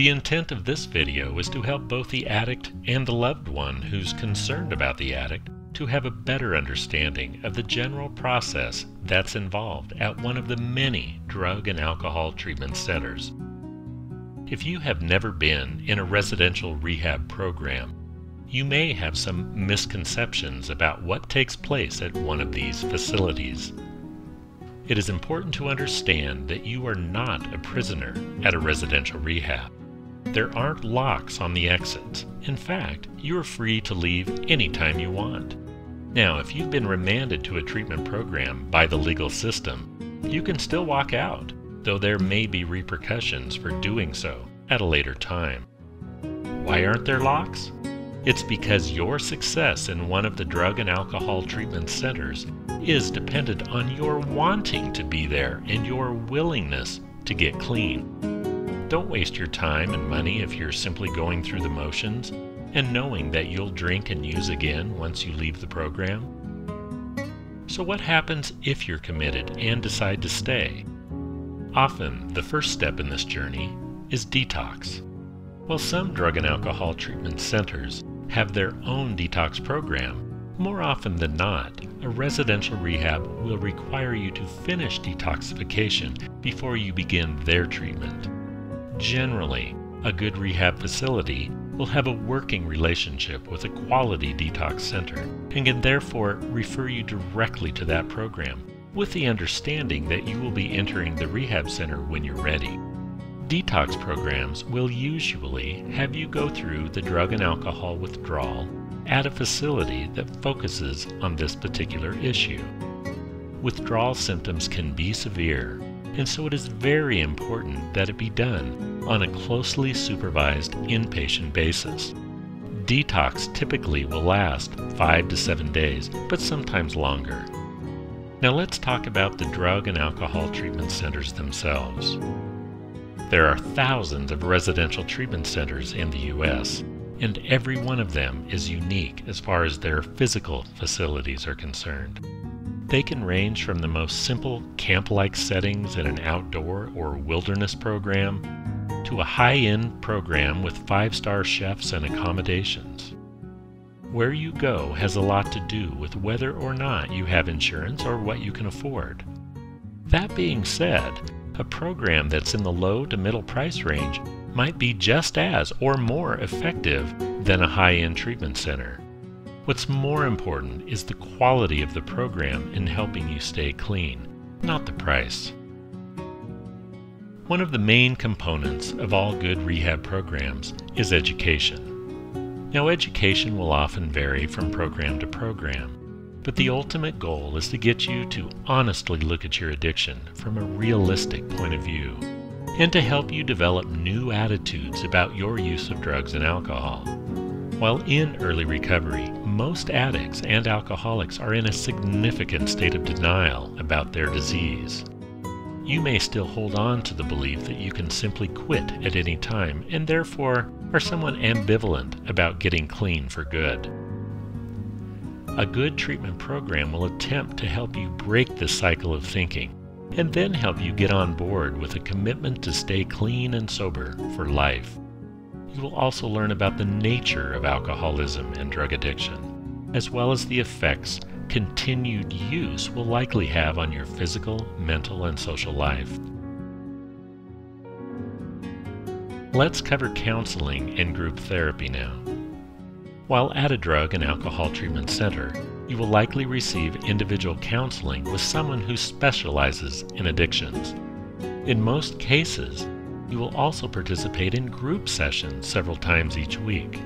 The intent of this video is to help both the addict and the loved one who's concerned about the addict to have a better understanding of the general process that's involved at one of the many drug and alcohol treatment centers. If you have never been in a residential rehab program, you may have some misconceptions about what takes place at one of these facilities. It is important to understand that you are not a prisoner at a residential rehab. There aren't locks on the exits. In fact, you are free to leave anytime you want. Now, if you've been remanded to a treatment program by the legal system, you can still walk out, though there may be repercussions for doing so at a later time. Why aren't there locks? It's because your success in one of the drug and alcohol treatment centers is dependent on your wanting to be there and your willingness to get clean. Don't waste your time and money if you're simply going through the motions and knowing that you'll drink and use again once you leave the program. So what happens if you're committed and decide to stay? Often, the first step in this journey is detox. While some drug and alcohol treatment centers have their own detox program, more often than not, a residential rehab will require you to finish detoxification before you begin their treatment. Generally, a good rehab facility will have a working relationship with a quality detox center and can therefore refer you directly to that program, with the understanding that you will be entering the rehab center when you're ready. Detox programs will usually have you go through the drug and alcohol withdrawal at a facility that focuses on this particular issue. Withdrawal symptoms can be severe, and so it is very important that it be done on a closely supervised inpatient basis. Detox typically will last 5 to 7 days, but sometimes longer. Now let's talk about the drug and alcohol treatment centers themselves. There are thousands of residential treatment centers in the U.S., and every one of them is unique as far as their physical facilities are concerned. They can range from the most simple camp-like settings in an outdoor or wilderness program to a high-end program with 5-star chefs and accommodations. Where you go has a lot to do with whether or not you have insurance or what you can afford. That being said, a program that's in the low to middle price range might be just as or more effective than a high-end treatment center. What's more important is the quality of the program in helping you stay clean, not the price. One of the main components of all good rehab programs is education. Now, education will often vary from program to program, but the ultimate goal is to get you to honestly look at your addiction from a realistic point of view, and to help you develop new attitudes about your use of drugs and alcohol. While in early recovery, most addicts and alcoholics are in a significant state of denial about their disease. You may still hold on to the belief that you can simply quit at any time and therefore are somewhat ambivalent about getting clean for good. A good treatment program will attempt to help you break this cycle of thinking and then help you get on board with a commitment to stay clean and sober for life. You will also learn about the nature of alcoholism and drug addiction, as well as the effects continued use will likely have on your physical, mental, and social life. Let's cover counseling and group therapy now. While at a drug and alcohol treatment center, you will likely receive individual counseling with someone who specializes in addictions. In most cases, you will also participate in group sessions several times each week.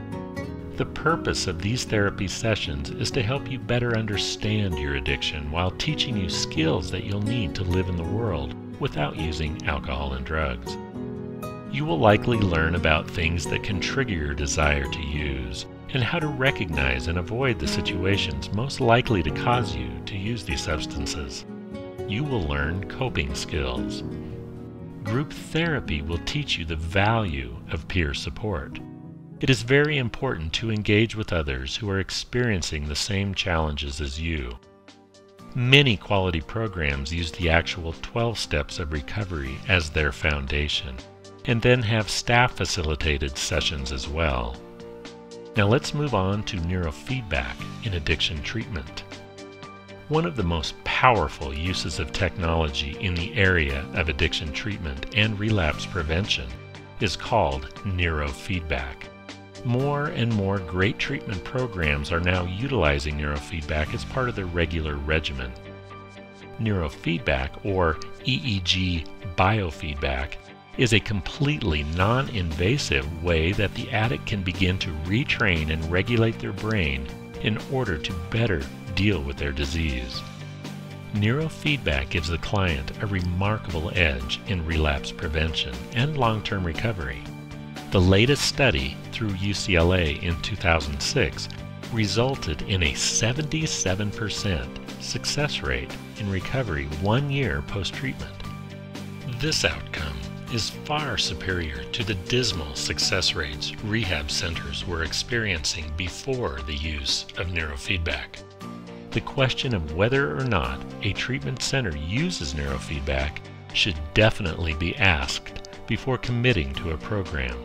The purpose of these therapy sessions is to help you better understand your addiction while teaching you skills that you'll need to live in the world without using alcohol and drugs. You will likely learn about things that can trigger your desire to use, and how to recognize and avoid the situations most likely to cause you to use these substances. You will learn coping skills. Group therapy will teach you the value of peer support. It is very important to engage with others who are experiencing the same challenges as you. Many quality programs use the actual 12 steps of recovery as their foundation, and then have staff-facilitated sessions as well. Now let's move on to neurofeedback in addiction treatment. One of the most powerful uses of technology in the area of addiction treatment and relapse prevention is called neurofeedback. More and more great treatment programs are now utilizing neurofeedback as part of their regular regimen. Neurofeedback, or EEG biofeedback, is a completely non-invasive way that the addict can begin to retrain and regulate their brain in order to better deal with their disease. Neurofeedback gives the client a remarkable edge in relapse prevention and long-term recovery. The latest study through UCLA in 2006 resulted in a 77% success rate in recovery 1 year post-treatment. This outcome is far superior to the dismal success rates rehab centers were experiencing before the use of neurofeedback. The question of whether or not a treatment center uses neurofeedback should definitely be asked before committing to a program.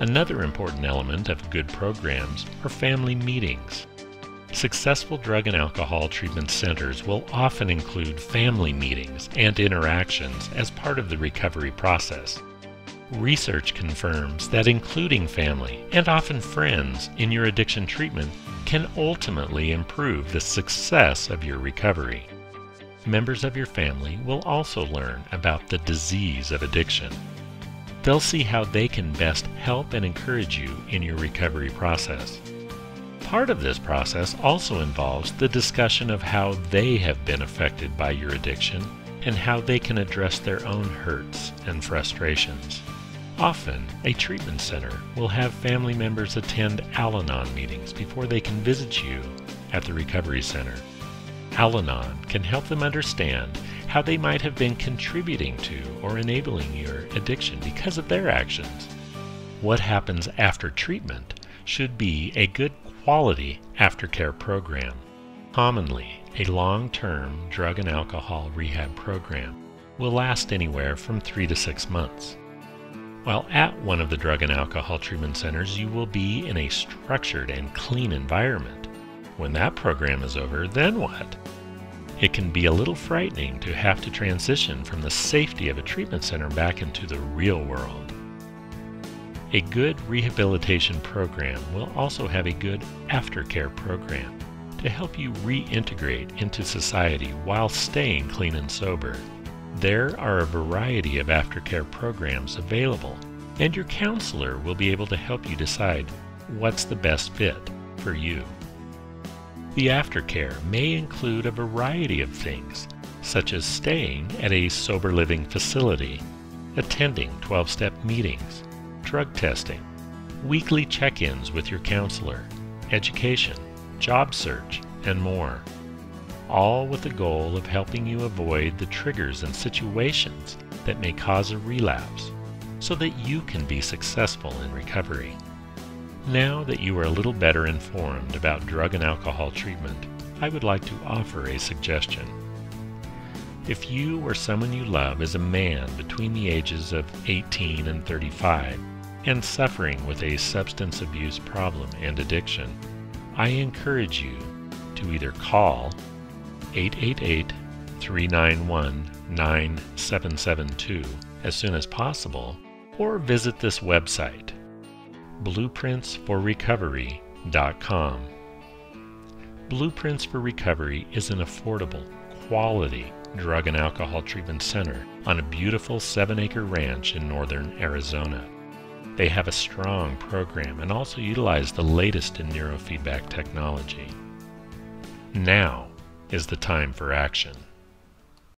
Another important element of good programs are family meetings. Successful drug and alcohol treatment centers will often include family meetings and interactions as part of the recovery process. Research confirms that including family, and often friends, in your addiction treatment can ultimately improve the success of your recovery. Members of your family will also learn about the disease of addiction. They'll see how they can best help and encourage you in your recovery process. Part of this process also involves the discussion of how they have been affected by your addiction and how they can address their own hurts and frustrations. Often, a treatment center will have family members attend Al-Anon meetings before they can visit you at the recovery center. Al-Anon can help them understand how they might have been contributing to or enabling your addiction because of their actions. What happens after treatment should be a good quality aftercare program. Commonly, a long-term drug and alcohol rehab program will last anywhere from 3 to 6 months. While at one of the drug and alcohol treatment centers, you will be in a structured and clean environment. When that program is over, then what? It can be a little frightening to have to transition from the safety of a treatment center back into the real world. A good rehabilitation program will also have a good aftercare program to help you reintegrate into society while staying clean and sober. There are a variety of aftercare programs available, and your counselor will be able to help you decide what's the best fit for you. The aftercare may include a variety of things, such as staying at a sober living facility, attending 12-step meetings, drug testing, weekly check-ins with your counselor, education, job search, and more. All with the goal of helping you avoid the triggers and situations that may cause a relapse so that you can be successful in recovery. Now that you are a little better informed about drug and alcohol treatment, I would like to offer a suggestion. If you or someone you love is a man between the ages of 18 and 35 and suffering with a substance abuse problem and addiction, I encourage you to either call 888-391-9772 as soon as possible, or visit this website, blueprintsforrecovery.com. Blueprints for Recovery is an affordable, quality drug and alcohol treatment center on a beautiful 7-acre ranch in northern Arizona. They have a strong program and also utilize the latest in neurofeedback technology. Now is the time for action.